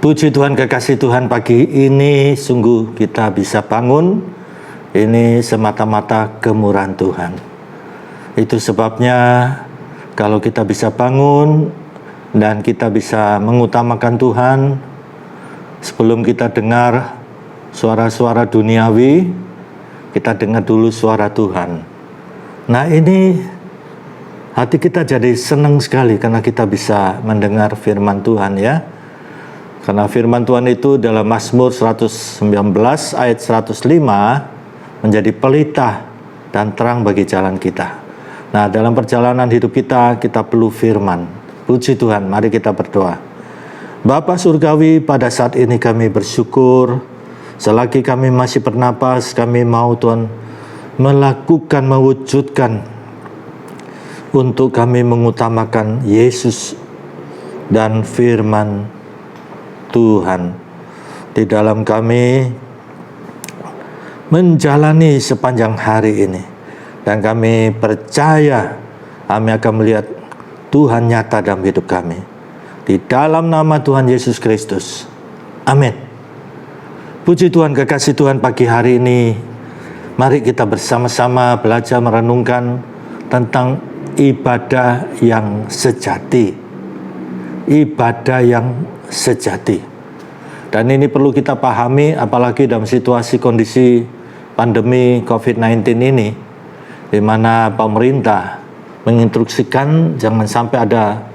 Puji Tuhan, kekasih Tuhan, pagi ini sungguh kita bisa bangun. Ini semata-mata kemurahan Tuhan. Itu sebabnya kalau kita bisa bangun dan kita bisa mengutamakan Tuhan, sebelum kita dengar suara-suara duniawi, kita dengar dulu suara Tuhan. Nah, ini hati kita jadi senang sekali karena kita bisa mendengar firman Tuhan, ya. Karena firman Tuhan itu dalam Mazmur 119 ayat 105 menjadi pelita dan terang bagi jalan kita. Nah, dalam perjalanan hidup kita perlu firman. Puji Tuhan, mari kita berdoa. Bapa Surgawi, pada saat ini kami bersyukur. Selagi kami masih bernapas, kami mau Tuhan melakukan, mewujudkan untuk kami mengutamakan Yesus dan firman Tuhan di dalam kami menjalani sepanjang hari ini, dan kami percaya kami akan melihat Tuhan nyata dalam hidup kami di dalam nama Tuhan Yesus Kristus, amin. Puji Tuhan, kekasih Tuhan, pagi hari ini mari kita bersama-sama belajar merenungkan tentang ibadah yang sejati. Ibadah yang sejati. Dan ini perlu kita pahami, apalagi dalam situasi kondisi pandemi COVID-19 ini, di mana pemerintah menginstruksikan jangan sampai ada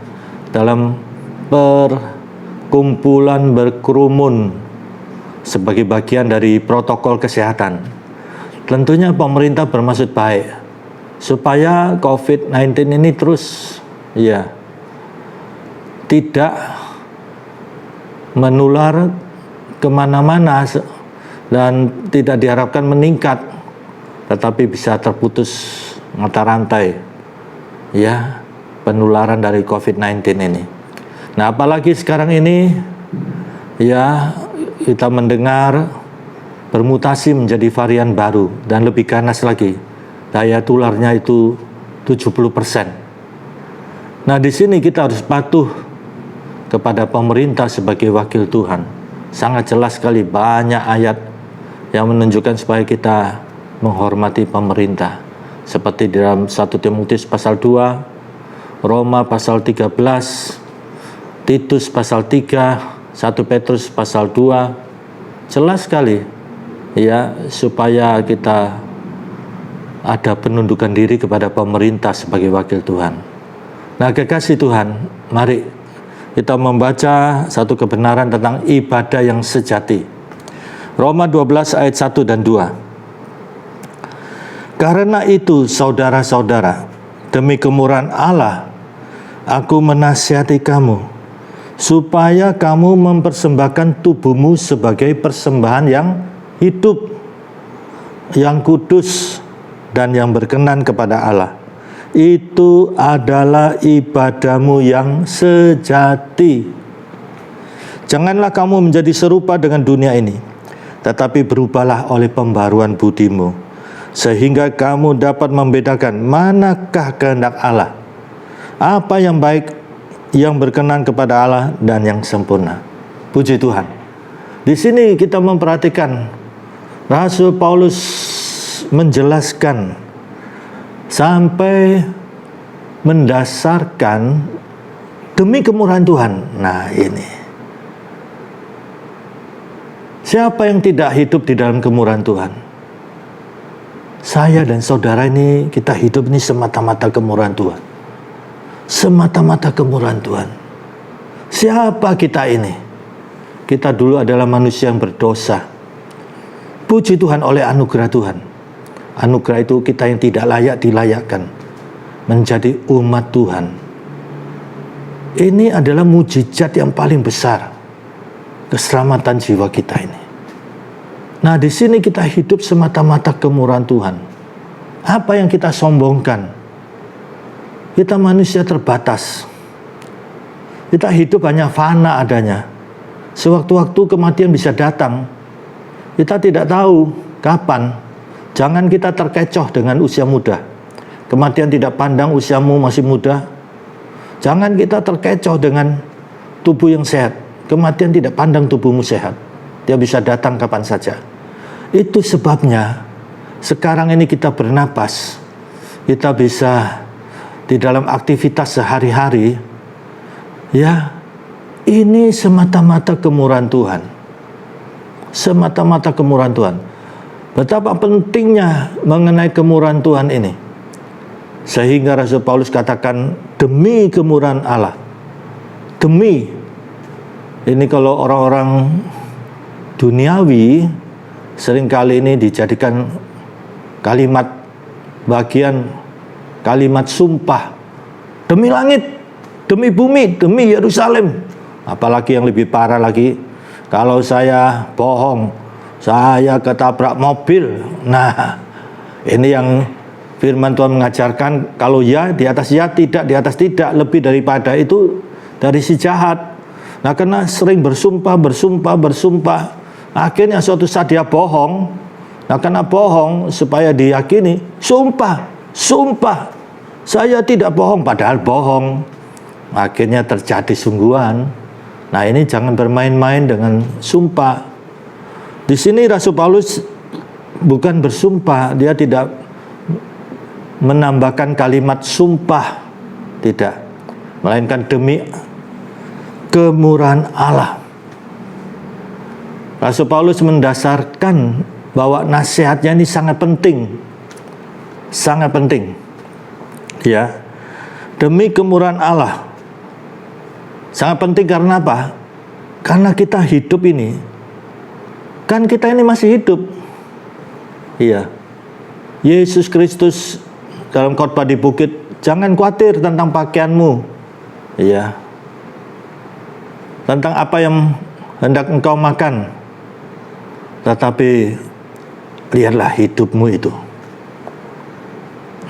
dalam perkumpulan berkerumun sebagai bagian dari protokol kesehatan. Tentunya pemerintah bermaksud baik supaya COVID-19 ini terus tidak menular kemana-mana dan tidak diharapkan meningkat, tetapi bisa terputus mata rantai penularan dari COVID-19 ini. Nah, apalagi sekarang ini kita mendengar bermutasi menjadi varian baru dan lebih ganas lagi. Daya tularnya itu 70%. Nah, di sini kita harus patuh kepada pemerintah sebagai wakil Tuhan. Sangat jelas sekali banyak ayat yang menunjukkan supaya kita menghormati pemerintah. Seperti dalam 1 Timotius pasal 2, Roma pasal 13, Titus pasal 3, 1 Petrus pasal 2. Jelas sekali supaya kita ada penundukan diri kepada pemerintah sebagai wakil Tuhan. Nah, kekasih Tuhan, mari kita membaca satu kebenaran tentang ibadah yang sejati. Roma 12 ayat 1 dan 2. Karena itu, saudara-saudara, demi kemurahan Allah, aku menasihati kamu, supaya kamu mempersembahkan tubuhmu sebagai persembahan yang hidup, yang kudus, dan yang berkenan kepada Allah. Itu adalah ibadahmu yang sejati. Janganlah kamu menjadi serupa dengan dunia ini, tetapi berubahlah oleh pembaruan budimu, sehingga kamu dapat membedakan manakah kehendak Allah, apa yang baik, yang berkenan kepada Allah, dan yang sempurna. Puji Tuhan. Di sini kita memperhatikan Rasul Paulus menjelaskan sampai mendasarkan demi kemurahan Tuhan. Nah, ini siapa yang tidak hidup di dalam kemurahan Tuhan? Saya dan saudara ini, kita hidup ini semata-mata kemurahan Tuhan. Semata-mata kemurahan Tuhan. Siapa kita ini? Kita dulu adalah manusia yang berdosa. Puji Tuhan, oleh anugerah Tuhan. Anugerah itu kita yang tidak layak dilayakkan menjadi umat Tuhan. Ini adalah mujizat yang paling besar, keselamatan jiwa kita ini. Nah, di sini kita hidup semata-mata kemurahan Tuhan. Apa yang kita sombongkan? Kita manusia terbatas. Kita hidup hanya fana adanya. Sewaktu-waktu kematian bisa datang. Kita tidak tahu kapan. Jangan kita terkecoh dengan usia muda. Kematian tidak pandang usiamu masih muda. Jangan kita terkecoh dengan tubuh yang sehat. Kematian tidak pandang tubuhmu sehat. Dia bisa datang kapan saja. Itu sebabnya sekarang ini kita bernapas, kita bisa di dalam aktivitas sehari-hari, ya, ini semata-mata kemurahan Tuhan. Semata-mata kemurahan Tuhan. Betapa pentingnya mengenai kemurahan Tuhan ini. Sehingga Rasul Paulus katakan, demi kemurahan Allah. Demi. Ini kalau orang-orang duniawi, seringkali ini dijadikan kalimat bagian, kalimat sumpah. Demi langit, demi bumi, demi Yerusalem. Apalagi yang lebih parah lagi, kalau saya bohong, saya ketabrak mobil. Nah, ini yang firman Tuhan mengajarkan, kalau ya di atas ya, tidak di atas tidak, lebih daripada itu dari si jahat. Nah, karena sering bersumpah, akhirnya suatu saat dia bohong. Nah, karena bohong supaya diyakini, sumpah, saya tidak bohong, padahal bohong. Akhirnya terjadi sungguhan. Nah, ini jangan bermain-main dengan sumpah. Di sini Rasul Paulus bukan bersumpah, dia tidak menambahkan kalimat sumpah, tidak, melainkan demi kemurahan Allah. Rasul Paulus mendasarkan bahwa nasihatnya ini sangat penting, ya, demi kemurahan Allah. Sangat penting karena apa? Karena kita hidup ini, kan kita ini masih hidup, iya. Yesus Kristus dalam khotbah di bukit, jangan khawatir tentang pakaianmu, iya, tentang apa yang hendak engkau makan, tetapi lihatlah hidupmu itu.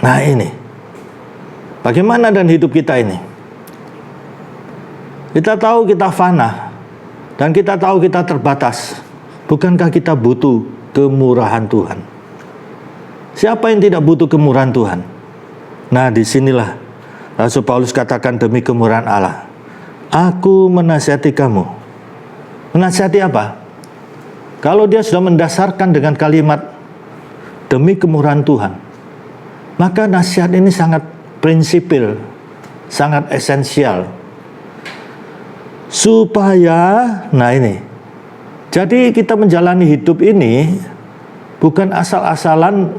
Nah, ini bagaimana dan hidup kita ini? Kita tahu kita fana, dan kita tahu kita terbatas. Bukankah kita butuh kemurahan Tuhan? Siapa yang tidak butuh kemurahan Tuhan? Nah, disinilah Rasul Paulus katakan, demi kemurahan Allah, aku menasihati kamu. Menasihati apa? Kalau dia sudah mendasarkan dengan kalimat demi kemurahan Tuhan, maka nasihat ini sangat prinsipil, sangat esensial. Supaya, nah ini, jadi kita menjalani hidup ini bukan asal-asalan,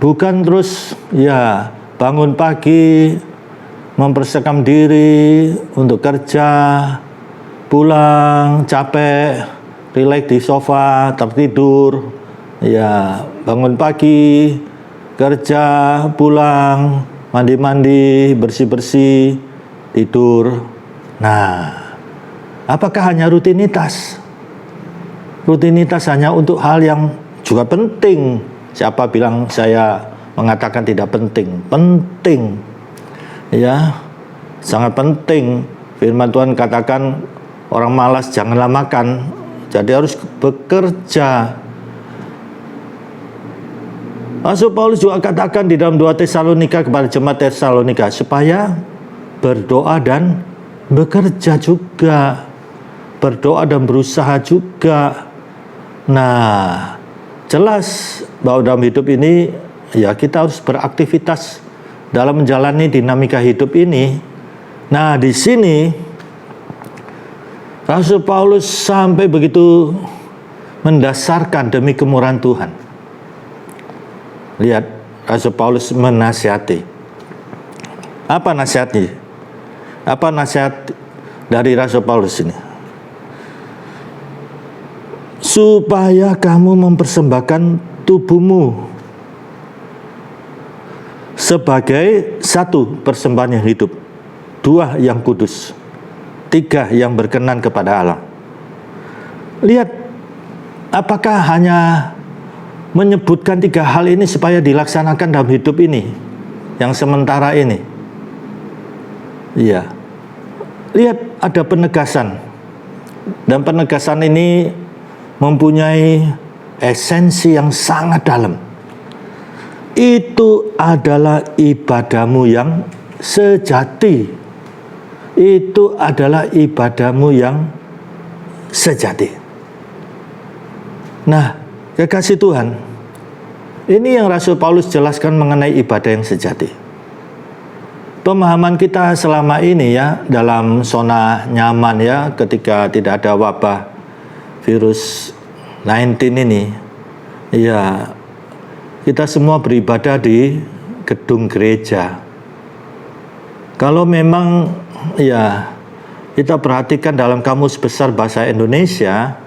bukan terus ya bangun pagi, mempersiapkan diri untuk kerja, pulang capek, rileks di sofa, tertidur, ya bangun pagi, kerja, pulang, mandi-mandi, bersih-bersih, tidur. Nah, apakah hanya rutinitas? Rutinitas hanya untuk hal yang juga penting. Siapa bilang saya mengatakan tidak penting? Penting, ya, sangat penting. Firman Tuhan katakan, orang malas janganlah makan, jadi harus bekerja. Rasul Paulus juga katakan di dalam 2 Tesalonika kepada jemaat Tesalonika, supaya berdoa dan bekerja juga, berdoa dan berusaha juga. Nah, jelas bahwa dalam hidup ini ya kita harus beraktivitas dalam menjalani dinamika hidup ini. Nah, di sini Rasul Paulus sampai begitu mendasarkan demi kemurahan Tuhan. Lihat, Rasul Paulus menasihati. Apa nasihatnya? Apa nasihat dari Rasul Paulus ini? Supaya kamu mempersembahkan tubuhmu sebagai 1, persembahan yang hidup, 2, yang kudus, 3, yang berkenan kepada Allah. Lihat, apakah hanya menyebutkan 3 hal ini supaya dilaksanakan dalam hidup ini, yang sementara ini? Iya. Lihat, ada penegasan. Dan penegasan ini mempunyai esensi yang sangat dalam. Itu adalah ibadahmu yang sejati. Itu adalah ibadahmu yang sejati. Nah, kekasih Tuhan, ini yang Rasul Paulus jelaskan mengenai ibadah yang sejati. Pemahaman kita selama ini ya, dalam zona nyaman ya, ketika tidak ada wabah virus 19 ini, ya kita semua beribadah di gedung gereja. Kalau memang ya kita perhatikan dalam Kamus Besar Bahasa Indonesia,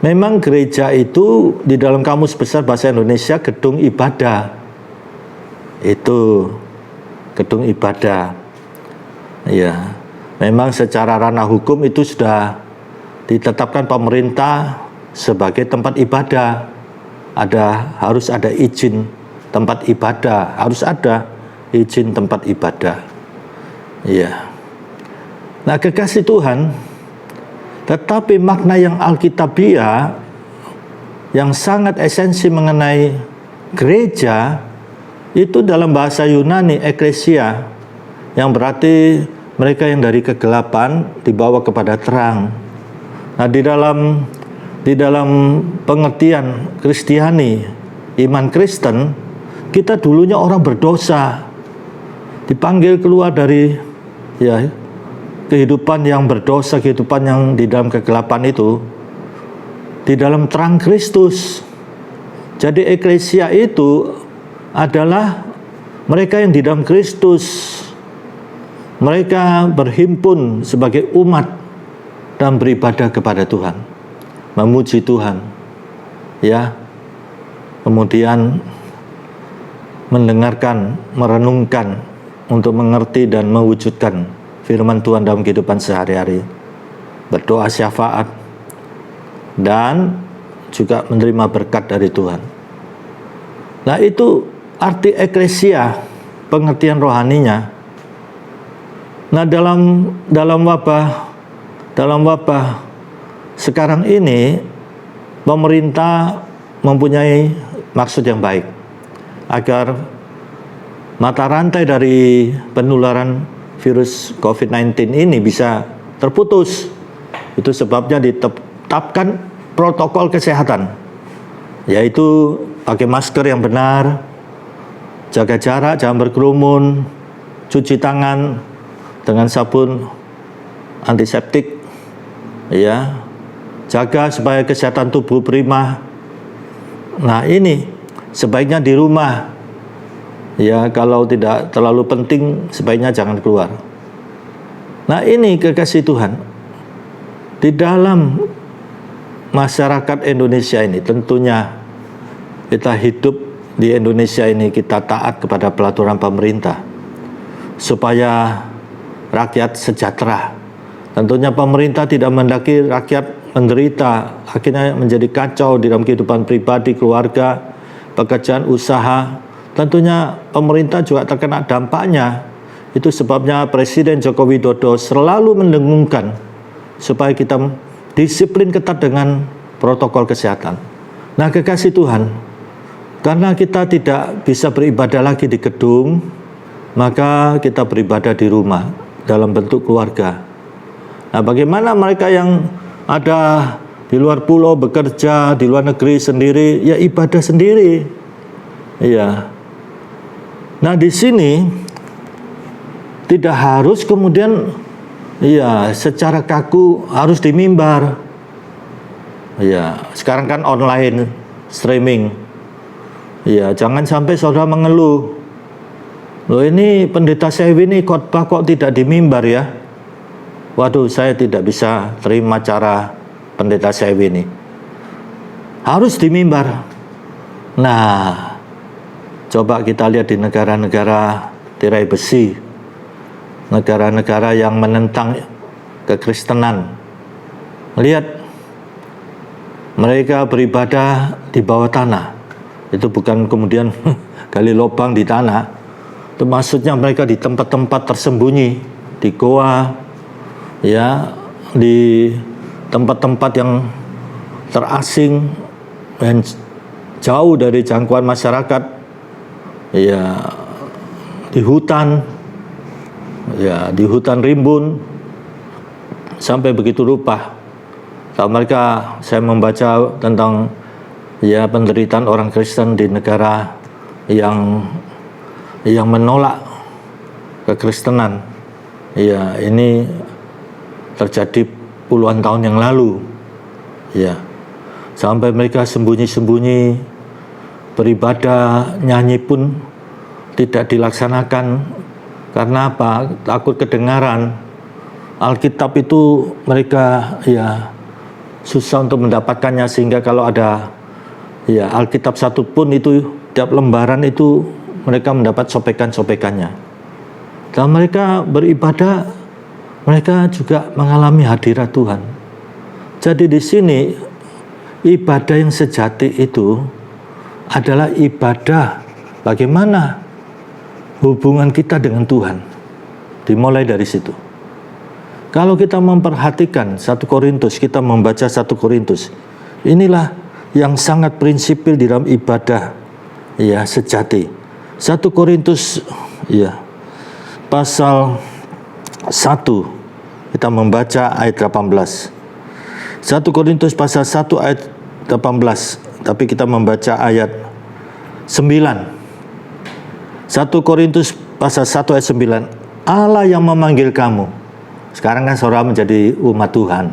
memang gereja itu di dalam Kamus Besar Bahasa Indonesia gedung ibadah. Itu gedung ibadah. Ya, memang secara ranah hukum itu sudah ditetapkan pemerintah sebagai tempat ibadah. Harus ada izin tempat ibadah, harus ada izin tempat ibadah. Ya. Nah, kekasih Tuhan, tetapi makna yang alkitabiah yang sangat esensi mengenai gereja itu dalam bahasa Yunani eklesia, yang berarti mereka yang dari kegelapan dibawa kepada terang. Nah, di dalam pengertian Kristiani, iman Kristen, kita dulunya orang berdosa, dipanggil keluar dari ya kehidupan yang berdosa, kehidupan yang di dalam kegelapan itu, di dalam terang Kristus. Jadi eklesia itu adalah mereka yang di dalam Kristus. Mereka berhimpun sebagai umat dan beribadah kepada Tuhan, memuji Tuhan, ya. Kemudian mendengarkan, merenungkan untuk mengerti dan mewujudkan firman Tuhan dalam kehidupan sehari-hari, berdoa syafaat, dan juga menerima berkat dari Tuhan. Nah, itu arti eklesia, pengertian rohaninya. Nah, dalam wabah sekarang ini, pemerintah mempunyai maksud yang baik agar mata rantai dari penularan virus COVID-19 ini bisa terputus. Itu sebabnya ditetapkan protokol kesehatan, yaitu pakai masker yang benar, jaga jarak, jangan berkerumun, cuci tangan dengan sabun antiseptik, ya, jaga supaya kesehatan tubuh prima. Nah, ini sebaiknya di rumah, ya, kalau tidak terlalu penting sebaiknya jangan keluar. Nah, ini kekasih Tuhan, di dalam masyarakat Indonesia ini, tentunya kita hidup di Indonesia ini, kita taat kepada peraturan pemerintah supaya rakyat sejahtera. Tentunya pemerintah tidak mendaki rakyat menderita, akhirnya menjadi kacau di dalam kehidupan pribadi, keluarga, pekerjaan, usaha. Tentunya pemerintah juga terkena dampaknya. Itu sebabnya Presiden Joko Widodo selalu mendengungkan supaya kita disiplin ketat dengan protokol kesehatan. Nah, kekasih Tuhan, karena kita tidak bisa beribadah lagi di gedung, maka kita beribadah di rumah dalam bentuk keluarga. Nah, bagaimana mereka yang ada di luar pulau bekerja, di luar negeri sendiri, ya ibadah sendiri. Iya. Nah, di sini tidak harus kemudian ya secara kaku harus di mimbar. Ya, sekarang kan online streaming. Ya, jangan sampai saudara mengeluh, loh ini pendeta saya ini khotbah kok tidak di mimbar ya. Waduh, saya tidak bisa terima cara pendeta saya ini. Harus di mimbar. Nah, coba kita lihat di negara-negara tirai besi, negara-negara yang menentang kekristenan. Lihat, mereka beribadah di bawah tanah. Itu bukan kemudian gali lubang di tanah. Itu maksudnya mereka di tempat-tempat tersembunyi, di goa, ya, di tempat-tempat yang terasing dan jauh dari jangkauan masyarakat, ya, di hutan, ya, di hutan rimbun, sampai begitu rupa Kalau mereka, saya membaca tentang ya penderitaan orang Kristen di negara yang menolak kekristenan. Ya, ini terjadi puluhan tahun yang lalu. Ya. Sampai mereka sembunyi-sembunyi beribadah, nyanyi pun tidak dilaksanakan. Karena apa? Takut kedengaran. Alkitab itu mereka ya susah untuk mendapatkannya, sehingga kalau ada ya Alkitab satu pun itu tiap lembaran itu mereka mendapat sopekan-sopekannya. Dan mereka beribadah, mereka juga mengalami hadirat Tuhan. Jadi di sini ibadah yang sejati itu adalah ibadah bagaimana hubungan kita dengan Tuhan. Dimulai dari situ. Kalau kita memperhatikan 1 Korintus, kita membaca 1 Korintus, inilah yang sangat prinsipil di dalam ibadah ya sejati. 1 Korintus ya pasal 1, kita membaca ayat 18. 1 Korintus pasal 1 ayat 18, tapi kita membaca ayat 9. 1 Korintus pasal 1 ayat 9. Allah yang memanggil kamu. Sekarang kan saudara menjadi umat Tuhan.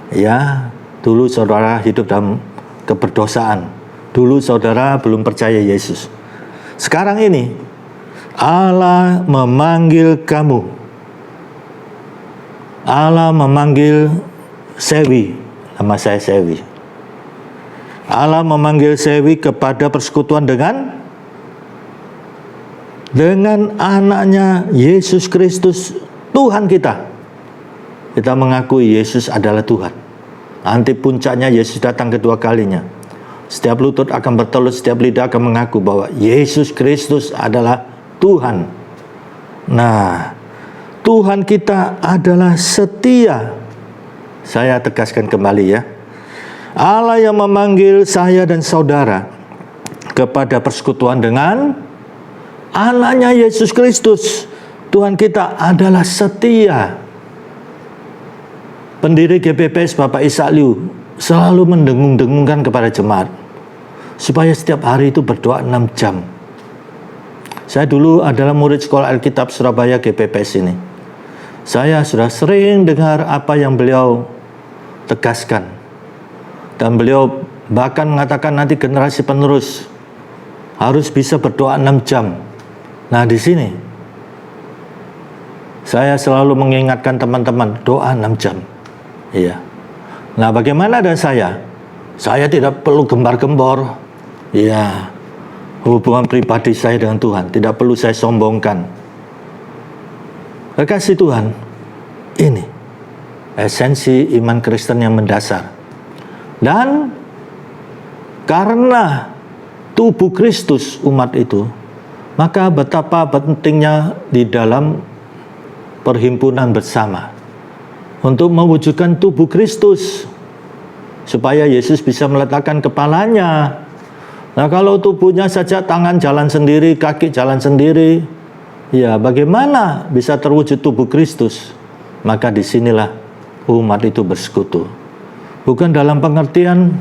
Ya, dulu saudara hidup dalam keberdosaan. Dulu saudara belum percaya Yesus. Sekarang ini Allah memanggil kamu. Allah memanggil Sewi, nama saya Sewi. Allah memanggil Sewi kepada persekutuan dengan anaknya Yesus Kristus, Tuhan kita. Kita mengakui Yesus adalah Tuhan. Nanti puncaknya Yesus datang kedua kalinya. Setiap lutut akan bertelut, setiap lidah akan mengaku bahwa Yesus Kristus adalah Tuhan. Nah, Tuhan kita adalah setia. Saya tegaskan kembali ya. Allah yang memanggil saya dan saudara kepada persekutuan dengan anaknya Yesus Kristus, Tuhan kita adalah setia. Pendiri GPPS Bapak Ishak Liu selalu mendengung-dengungkan kepada jemaat supaya setiap hari itu berdoa 6 jam. Saya dulu adalah murid sekolah Alkitab Surabaya GPPS ini. Saya sudah sering dengar apa yang beliau tegaskan. Dan beliau bahkan mengatakan nanti generasi penerus harus bisa berdoa 6 jam. Nah, di sini saya selalu mengingatkan teman-teman, doa 6 jam. Iya. Nah, bagaimana dengan saya? Saya tidak perlu gembar-gembor. Iya. Hubungan pribadi saya dengan Tuhan tidak perlu saya sombongkan. Kekasih Tuhan, ini esensi iman Kristen yang mendasar. Dan karena tubuh Kristus umat itu, maka betapa pentingnya di dalam perhimpunan bersama untuk mewujudkan tubuh Kristus, supaya Yesus bisa meletakkan kepalanya. Nah, kalau tubuhnya saja tangan jalan sendiri, kaki jalan sendiri, ya bagaimana bisa terwujud tubuh Kristus? Maka disinilah umat itu bersekutu. Bukan dalam pengertian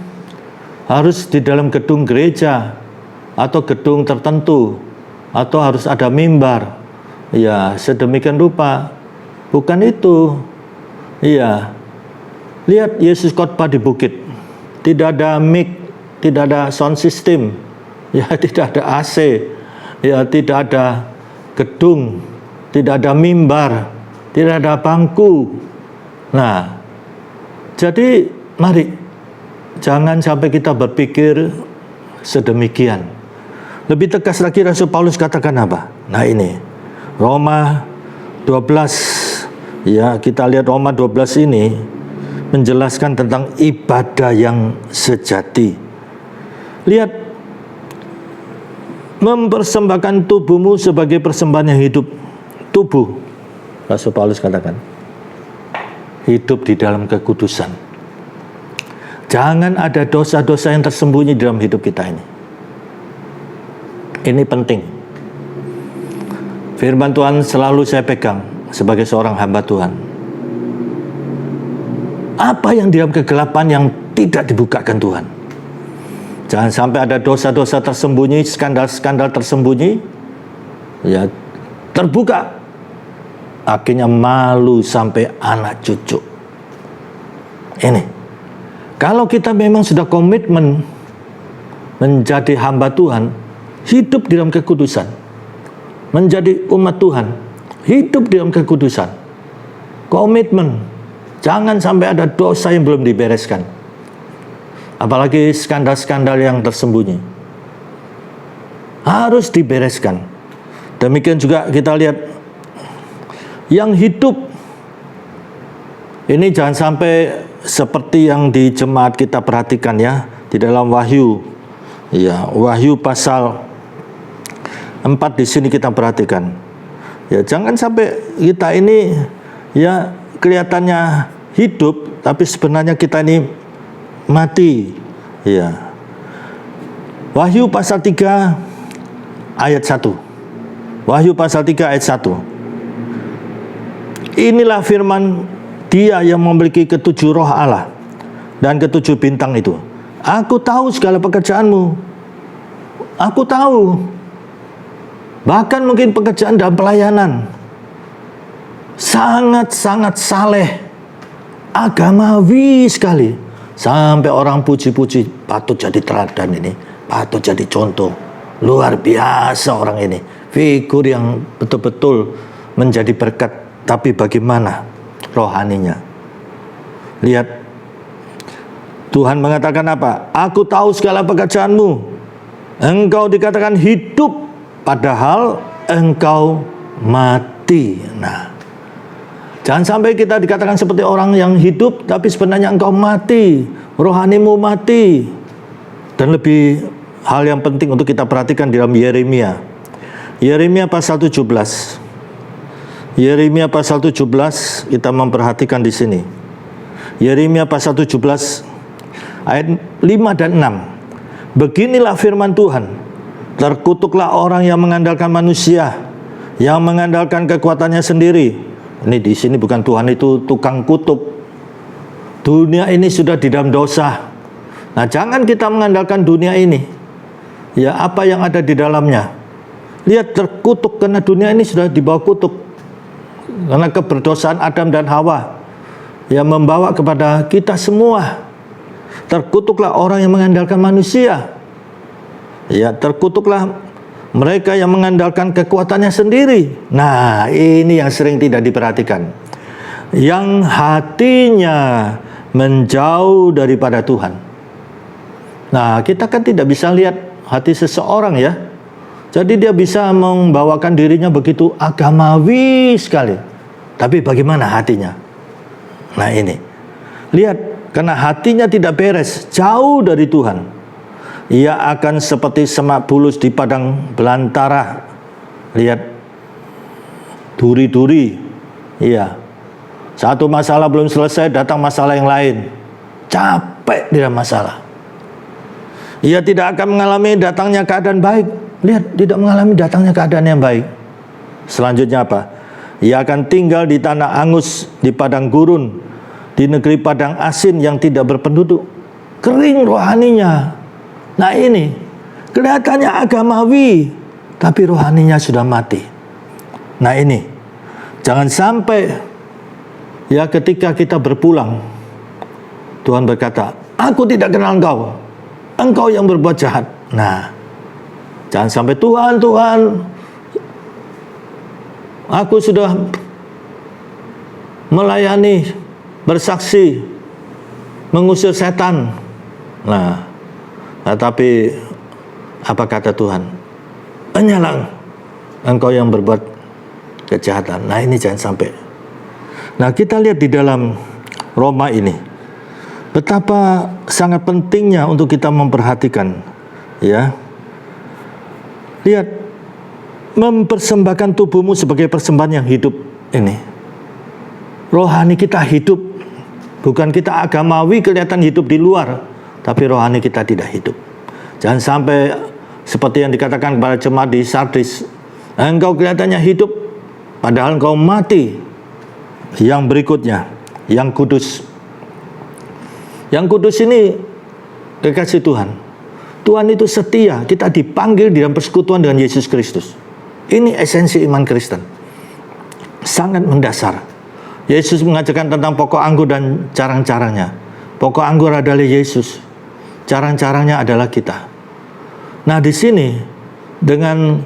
harus di dalam gedung gereja atau gedung tertentu, atau harus ada mimbar. Ya, sedemikian rupa. Bukan itu. Iya. Lihat Yesus khotbah di bukit. Tidak ada mic, tidak ada sound system. Ya, tidak ada AC. Ya, tidak ada gedung, tidak ada mimbar, tidak ada bangku. Nah, jadi mari jangan sampai kita berpikir sedemikian. Lebih tegas lagi Rasul Paulus katakan apa? Nah, ini Roma 12. Ya, kita lihat Roma 12 ini menjelaskan tentang ibadah yang sejati. Lihat, mempersembahkan tubuhmu sebagai persembahan yang hidup. Tubuh, Rasul Paulus katakan, hidup di dalam kekudusan. Jangan ada dosa-dosa yang tersembunyi dalam hidup kita ini. Ini penting. Firman Tuhan selalu saya pegang sebagai seorang hamba Tuhan. Apa yang di dalam kegelapan yang tidak dibukakan Tuhan? Jangan sampai ada dosa-dosa tersembunyi, skandal-skandal tersembunyi, ya terbuka. Akhirnya malu sampai anak cucu. Ini, kalau kita memang sudah komitmen menjadi hamba Tuhan, hidup di dalam kekudusan, menjadi umat Tuhan, hidup di dalam kekudusan, komitmen, jangan sampai ada dosa yang belum dibereskan, apalagi skandal-skandal yang tersembunyi, harus dibereskan. Demikian juga kita lihat yang hidup ini, jangan sampai seperti yang di jemaat kita perhatikan ya, di dalam Wahyu. Ya, Wahyu pasal 4 di sini kita perhatikan. Ya, jangan sampai kita ini ya kelihatannya hidup, tapi sebenarnya kita ini mati. Ya. Wahyu pasal 3 ayat 1. Wahyu pasal 3 ayat 1. Inilah firman Dia yang memiliki ketujuh roh Allah dan ketujuh bintang itu. Aku tahu segala pekerjaanmu. Aku tahu. Bahkan mungkin pekerjaan dalam pelayanan. Sangat-sangat saleh. Agamawi sekali. Sampai orang puji-puji, patut jadi teladan ini. Patut jadi contoh. Luar biasa orang ini. Figur yang betul-betul menjadi berkat. Tapi bagaimana rohaninya? Lihat. Tuhan mengatakan apa? Aku tahu segala pekerjaanmu. Engkau dikatakan hidup, padahal engkau mati. Nah, jangan sampai kita dikatakan seperti orang yang hidup, tapi sebenarnya engkau mati. Rohanimu mati. Dan lebih hal yang penting untuk kita perhatikan di dalam Yeremia. Yeremia pasal 17. Yeremia pasal 17 kita memperhatikan di sini. Yeremia pasal 17 ayat 5 dan 6. Beginilah firman Tuhan. Terkutuklah orang yang mengandalkan manusia, yang mengandalkan kekuatannya sendiri. Ini di sini bukan Tuhan itu tukang kutuk. Dunia ini sudah di dalam dosa. Nah, jangan kita mengandalkan dunia ini. Ya, apa yang ada di dalamnya. Lihat, terkutuk karena dunia ini sudah dibawa kutuk. Karena keberdosaan Adam dan Hawa yang membawa kepada kita semua. Terkutuklah orang yang mengandalkan manusia. Ya, terkutuklah mereka yang mengandalkan kekuatannya sendiri. Nah, ini yang sering tidak diperhatikan. Yang hatinya menjauh daripada Tuhan. Nah, kita kan tidak bisa lihat hati seseorang ya. Jadi dia bisa membawakan dirinya begitu agamawi sekali. Tapi bagaimana hatinya? Nah ini. Lihat. Karena hatinya tidak beres, jauh dari Tuhan, ia akan seperti semak bulus di padang belantara. Lihat, duri-duri. Iya, satu masalah belum selesai, datang masalah yang lain. Capek dia masalah. Ia tidak akan mengalami datangnya keadaan baik. Lihat, tidak mengalami datangnya keadaan yang baik. Selanjutnya apa? Ia akan tinggal di tanah angus, di padang gurun, di negeri padang asin yang tidak berpenduduk. Kering rohaninya. Nah ini, kelihatannya agamawi, tapi rohaninya sudah mati. Nah ini, jangan sampai ya ketika kita berpulang, Tuhan berkata, aku tidak kenal engkau, engkau yang berbuat jahat. Nah, jangan sampai Tuhan, aku sudah melayani, bersaksi, mengusir setan. Nah, tapi apa kata Tuhan? Hanyalah engkau yang berbuat kejahatan. Nah ini jangan sampai. Nah kita lihat di dalam Roma ini, betapa sangat pentingnya untuk kita memperhatikan. Ya, lihat, mempersembahkan tubuhmu sebagai persembahan yang hidup ini. Rohani kita hidup. Bukan kita agamawi kelihatan hidup di luar, tapi rohani kita tidak hidup. Jangan sampai seperti yang dikatakan kepada jemaat di Sardis, engkau kelihatannya hidup, padahal engkau mati. Yang berikutnya, yang kudus. Yang kudus ini kekasih Tuhan. Tuhan itu setia. Kita dipanggil di dalam persekutuan dengan Yesus Kristus. Ini esensi iman Kristen. Sangat mendasar. Yesus mengajarkan tentang pokok anggur dan carang-carangnya. Pokok anggur adalah Yesus. Carang-carangnya adalah kita. Nah, di sini dengan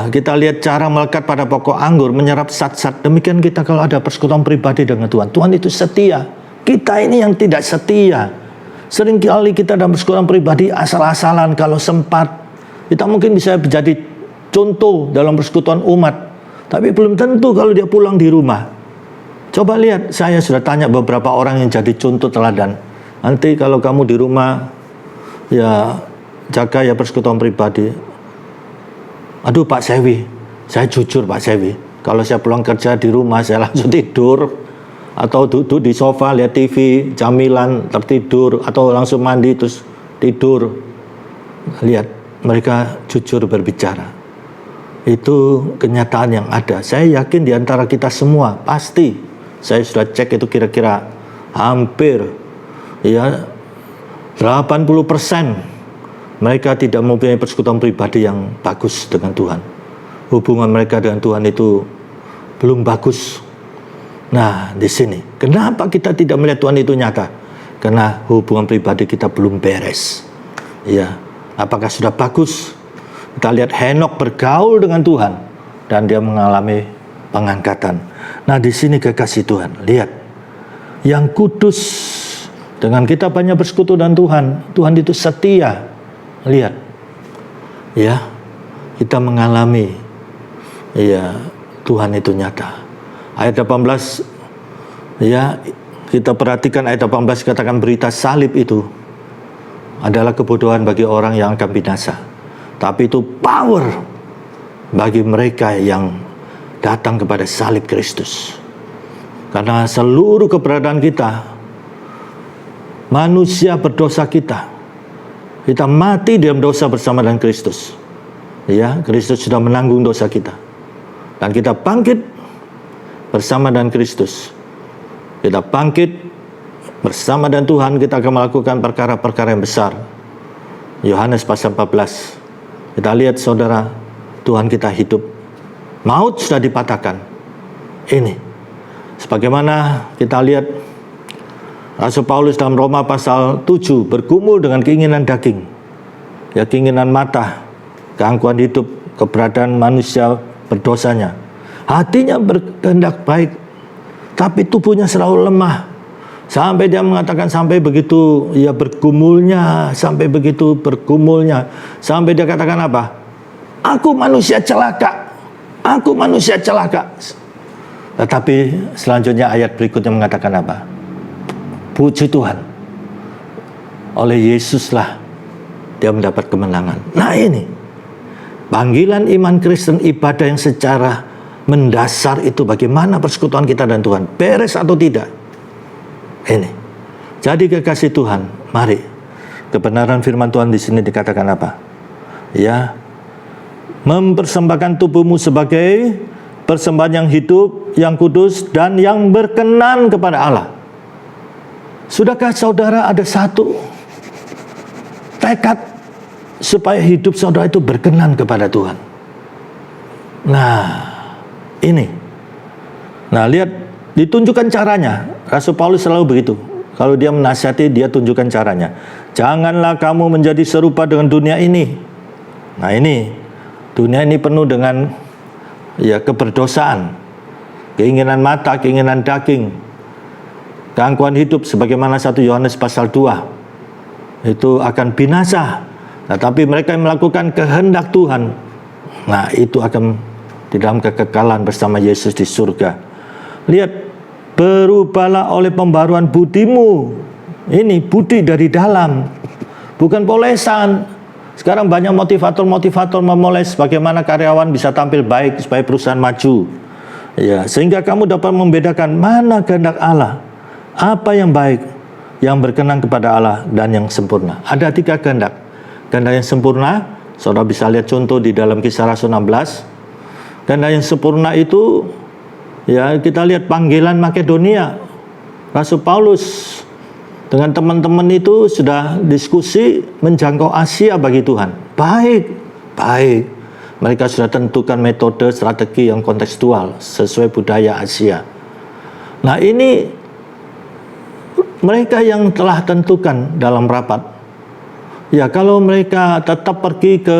kita lihat cara melekat pada pokok anggur, menyerap zat-zat. Demikian kita kalau ada persekutuan pribadi dengan Tuhan. Tuhan itu setia. Kita ini yang tidak setia. Seringkali kita dalam persekutuan pribadi asal-asalan kalau sempat. Kita mungkin bisa menjadi contoh dalam persekutuan umat. Tapi belum tentu kalau dia pulang di rumah. Coba lihat, saya sudah tanya beberapa orang yang jadi contoh teladan. Nanti kalau kamu di rumah, jaga persekutuan pribadi. Aduh Pak Sewi, saya jujur Pak Sewi, kalau saya pulang kerja di rumah saya langsung tidur, atau duduk di sofa lihat TV, camilan, tertidur, atau langsung mandi terus tidur. Lihat, mereka jujur berbicara. Itu kenyataan yang ada. Saya yakin di antara kita semua pasti, saya sudah cek itu kira-kira hampir 80% mereka tidak mempunyai persekutuan pribadi yang bagus dengan Tuhan. Hubungan mereka dengan Tuhan itu belum bagus. Nah, di sini, kenapa kita tidak melihat Tuhan itu nyata? Karena hubungan pribadi kita belum beres. Apakah sudah bagus? Kita lihat Henok bergaul dengan Tuhan dan dia mengalami pengangkatan. Nah, di sini kekasih Tuhan, lihat. Yang kudus, dengan kita banyak bersekutu dengan Tuhan, Tuhan itu setia. Lihat, kita mengalami, Tuhan itu nyata. Ayat 18, kita perhatikan ayat 18, katakan berita salib itu adalah kebodohan bagi orang yang akan binasa, tapi itu power bagi mereka yang datang kepada salib Kristus. Karena seluruh keberadaan kita, manusia berdosa kita mati dalam dosa bersama dengan Kristus. Kristus sudah menanggung dosa kita. Dan kita bangkit bersama dengan Kristus. Kita bangkit bersama dengan Tuhan, kita akan melakukan perkara-perkara yang besar. Yohanes pasal 14. Kita lihat saudara, Tuhan kita hidup. Maut sudah dipatahkan. Ini. Sebagaimana kita lihat Rasul Paulus dalam Roma pasal 7 bergumul dengan keinginan daging, keinginan mata, keangkuhan hidup, keberadaan manusia berdosanya. Hatinya berkehendak baik, tapi tubuhnya selalu lemah. Sampai dia mengatakan sampai begitu bergumulnya, sampai dia katakan apa? Aku manusia celaka, aku manusia celaka. Tetapi selanjutnya ayat berikutnya mengatakan apa? Puji Tuhan, oleh Yesuslah dia mendapat kemenangan. Nah, ini panggilan iman Kristen, ibadah yang secara mendasar itu bagaimana persekutuan kita dan Tuhan, beres atau tidak. Ini. Jadi kekasih Tuhan, mari kebenaran firman Tuhan di sini dikatakan apa? Mempersembahkan tubuhmu sebagai persembahan yang hidup, yang kudus, dan yang berkenan kepada Allah. Sudahkah saudara ada satu tekad supaya hidup saudara itu berkenan kepada Tuhan? Nah, ini. Nah, lihat, ditunjukkan caranya. Rasul Paulus selalu begitu. Kalau dia menasihati, dia tunjukkan caranya. Janganlah kamu menjadi serupa dengan dunia ini. Nah, ini. Dunia ini penuh dengan keberdosaan, keinginan mata, keinginan daging, keangkuhan hidup, sebagaimana 1 Yohanes pasal 2 itu akan binasa. Nah, tapi mereka yang melakukan kehendak Tuhan, nah itu akan di dalam kekekalan bersama Yesus di surga. Lihat, berubahlah oleh pembaruan budimu. Ini budi dari dalam, bukan polesan. Sekarang banyak motivator memoles bagaimana karyawan bisa tampil baik supaya perusahaan maju. Sehingga kamu dapat membedakan mana kehendak Allah, apa yang baik, yang berkenan kepada Allah, dan yang sempurna. Ada 3 kehendak. Kehendak yang sempurna, saudara bisa lihat contoh di dalam Kisah Rasul 16. Kehendak yang sempurna itu, kita lihat panggilan Makedonia. Rasul Paulus, dengan teman-teman itu sudah diskusi menjangkau Asia bagi Tuhan. Baik. Mereka sudah tentukan metode strategi yang kontekstual sesuai budaya Asia. Nah, ini mereka yang telah tentukan dalam rapat. Ya, kalau mereka tetap pergi ke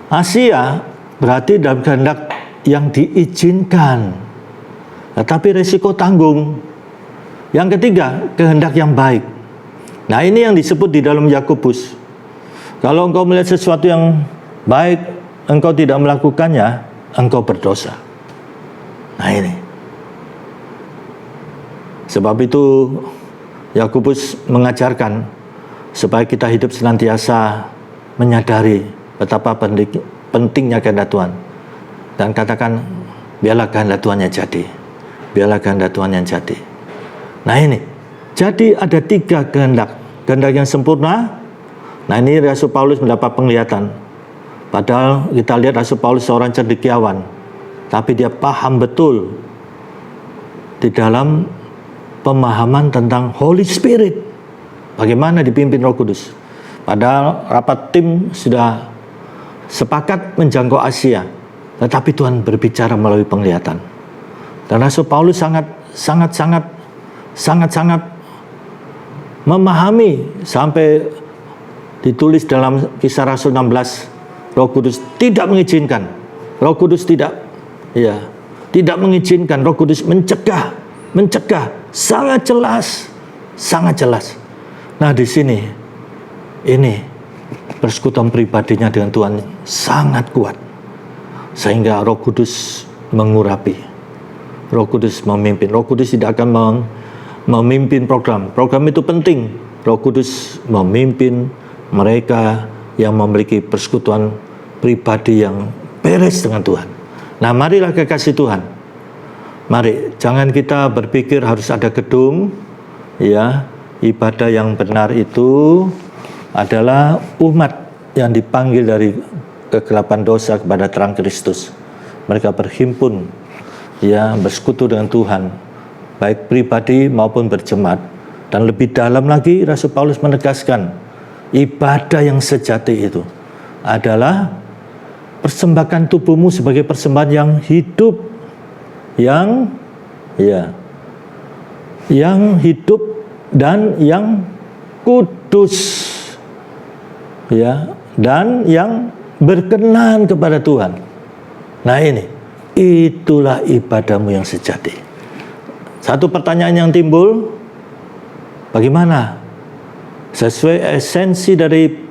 Asia, berarti dalam kehendak yang diizinkan. Tetapi resiko tanggung. Yang ketiga, kehendak yang baik. Nah, ini yang disebut di dalam Yakobus. Kalau engkau melihat sesuatu yang baik, engkau tidak melakukannya, engkau berdosa. Nah, ini. Sebab itu Yakobus mengajarkan supaya kita hidup senantiasa menyadari betapa pentingnya kehendak Tuhan. Dan katakan, biarlah kehendak Tuhan yang jadi. Biarlah kehendak Tuhan yang jadi. Nah, ini. Jadi ada 3 kehendak. Kehendak yang sempurna. Nah, ini Rasul Paulus mendapat penglihatan. Padahal kita lihat Rasul Paulus seorang cendekiawan. Tapi dia paham betul di dalam pemahaman tentang Holy Spirit. Bagaimana dipimpin Roh Kudus. Padahal rapat tim sudah sepakat menjangkau Asia. Tetapi Tuhan berbicara melalui penglihatan. Dan Rasul Paulus sangat memahami, sampai ditulis dalam Kisah Rasul 16, Roh Kudus tidak mengizinkan. Roh Kudus tidak mengizinkan. Roh Kudus mencegah, sangat jelas. Nah, di sini ini persekutuan pribadinya dengan Tuhan sangat kuat, sehingga Roh Kudus mengurapi. Roh Kudus memimpin. Roh Kudus tidak akan memimpin program. Program itu penting. Roh Kudus memimpin mereka yang memiliki persekutuan pribadi yang beres dengan Tuhan. Nah, marilah kekasih Tuhan. Mari, jangan kita berpikir harus ada gedung. Ya, ibadah yang benar itu adalah umat yang dipanggil dari kegelapan dosa kepada terang Kristus. Mereka berhimpun, ya, bersekutu dengan Tuhan, baik pribadi maupun berjemaat. Dan lebih dalam lagi, Rasul Paulus menegaskan, ibadah yang sejati itu adalah persembahkan tubuhmu sebagai persembahan yang hidup, yang hidup dan yang kudus, ya, dan yang berkenan kepada Tuhan. Nah, itulah ibadahmu yang sejati. Satu pertanyaan yang timbul, bagaimana sesuai esensi dari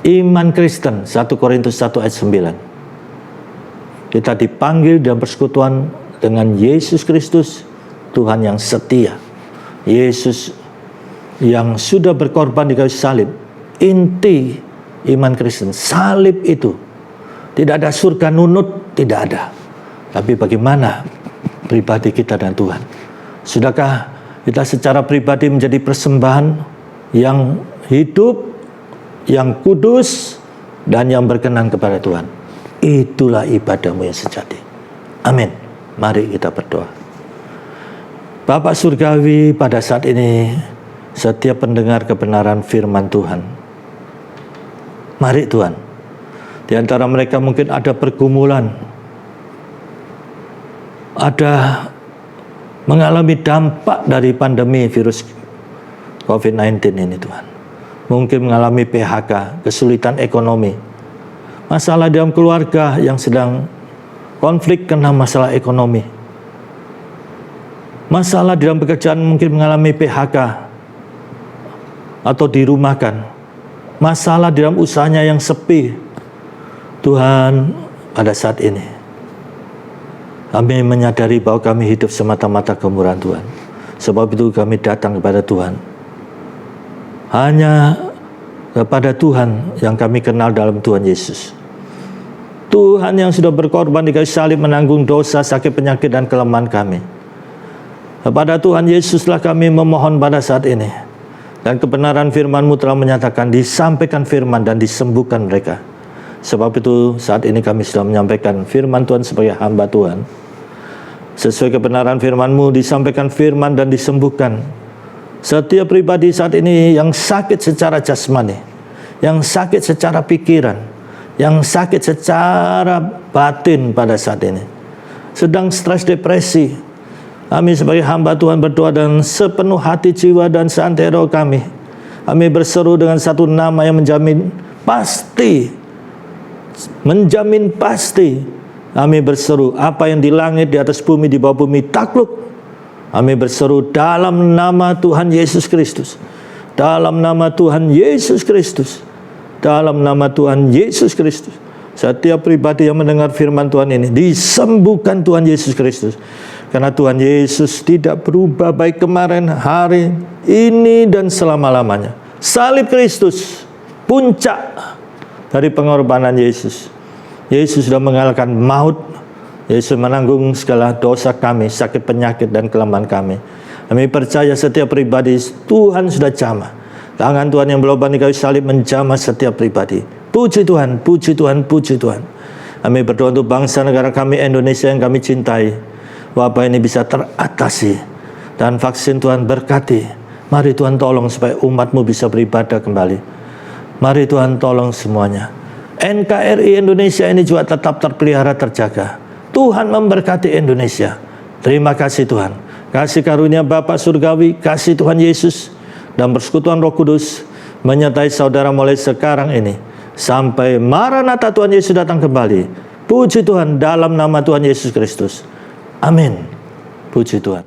iman Kristen, 1 Korintus 1 ayat 9. Kita dipanggil dalam persekutuan dengan Yesus Kristus, Tuhan yang setia. Yesus yang sudah berkorban di kayu salib. Inti iman Kristen, salib itu. Tidak ada surga nunut, tidak ada. Tapi bagaimana pribadi kita dan Tuhan? Sudahkah kita secara pribadi menjadi persembahan yang hidup, yang kudus, dan yang berkenan kepada Tuhan? Itulah ibadahmu yang sejati. Amin. Mari kita berdoa. Bapak Surgawi, pada saat ini setiap pendengar kebenaran firman Tuhan, mari Tuhan, di antara mereka mungkin ada pergumulan, ada mengalami dampak dari pandemi virus COVID-19 ini Tuhan. Mungkin mengalami PHK, kesulitan ekonomi, masalah dalam keluarga yang sedang konflik karena masalah ekonomi, masalah dalam pekerjaan mungkin mengalami PHK atau dirumahkan, masalah dalam usahanya yang sepi. Tuhan, pada saat ini kami menyadari bahwa kami hidup semata-mata kemurahan Tuhan. Sebab itu kami datang kepada Tuhan. Hanya kepada Tuhan yang kami kenal dalam Tuhan Yesus. Tuhan yang sudah berkorban di kayu salib menanggung dosa, sakit, penyakit, dan kelemahan kami. Kepada Tuhan Yesuslah kami memohon pada saat ini. Dan kebenaran firman-Mu telah menyatakan, disampaikan firman dan disembuhkan mereka. Sebab itu saat ini kami sudah menyampaikan firman Tuhan sebagai hamba Tuhan. Sesuai kebenaran firman-Mu, disampaikan firman dan disembuhkan setiap pribadi saat ini yang sakit secara jasmani, yang sakit secara pikiran, yang sakit secara batin pada saat ini, sedang stres depresi. Kami sebagai hamba Tuhan berdoa dengan sepenuh hati, jiwa, dan seantero kami. Kami berseru dengan satu nama yang menjamin pasti. Kami berseru, apa yang di langit, di atas bumi, di bawah bumi takluk. Kami berseru dalam nama Tuhan Yesus Kristus. Dalam nama Tuhan Yesus Kristus. Dalam nama Tuhan Yesus Kristus. Setiap pribadi yang mendengar firman Tuhan ini disembuhkan Tuhan Yesus Kristus. Karena Tuhan Yesus tidak berubah, baik kemarin, hari ini, dan selama-lamanya. Salib Kristus, puncak dari pengorbanan Yesus. Yesus sudah mengalahkan maut. Yesus menanggung segala dosa kami, sakit, penyakit, dan kelemahan kami. Kami percaya setiap pribadi Tuhan sudah jamah. Tangan Tuhan yang berlubang di kayu salib menjamah setiap pribadi. Puji Tuhan, puji Tuhan, puji Tuhan. Kami berdoa untuk bangsa negara kami Indonesia yang kami cintai. Wabah ini bisa teratasi. Dan vaksin Tuhan berkati. Mari Tuhan tolong supaya umat-Mu bisa beribadah kembali. Mari Tuhan tolong semuanya. NKRI Indonesia ini juga tetap terpelihara, terjaga. Tuhan memberkati Indonesia. Terima kasih Tuhan. Kasih karunia Bapa Surgawi, kasih Tuhan Yesus, dan persekutuan Roh Kudus menyertai saudara mulai sekarang ini sampai Maranatha Tuhan Yesus datang kembali. Puji Tuhan dalam nama Tuhan Yesus Kristus. Amin. Puji Tuhan.